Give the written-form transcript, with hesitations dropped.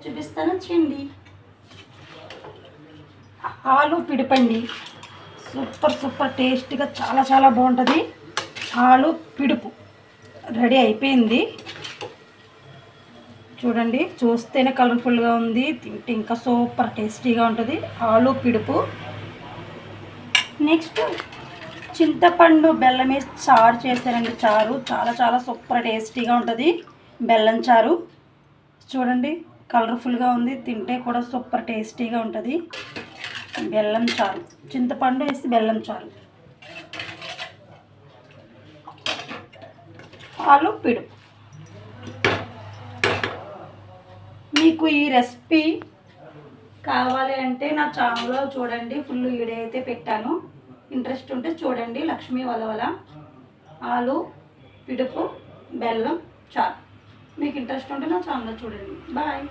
చూపిస్తాను చూడండి. ఆలు పిడుపండి. సూపర్ సూపర్ టేస్టీగా చాలా చాలా బాగుంటుంది. ఆలు పిడుపు రెడీ అయిపోయింది. చూడండి, చూస్తేనే కలర్ఫుల్గా ఉంది, తింటే ఇంకా సూపర్ టేస్టీగా ఉంటుంది ఆలు పిడుపు. నెక్స్ట్ చింతపండు బెల్లం వేసి చారు చేశారండి. చారు చాలా చాలా సూపర్ టేస్టీగా ఉంటుంది. బెల్లం చారు చూడండి, కలర్ఫుల్గా ఉంది, తింటే కూడా సూపర్ టేస్టీగా ఉంటుంది. బెల్లం చారు, చింతపండు వేసి బెల్లం చారు, ఆలు పిడుపు. మీకు ఈ రెసిపీ కావాలి అంటే నా ఛానల్లో చూడండి, ఫుల్ వీడియో అయితే పెట్టాను. ఇంట్రెస్ట్ ఉంటే చూడండి. లక్ష్మీ వలవల ఆలు పిడుపు బెల్లం చారు. మీకు ఇంట్రెస్ట్ ఉంటే నా ఛానల్లో చూడండి. బాయ్.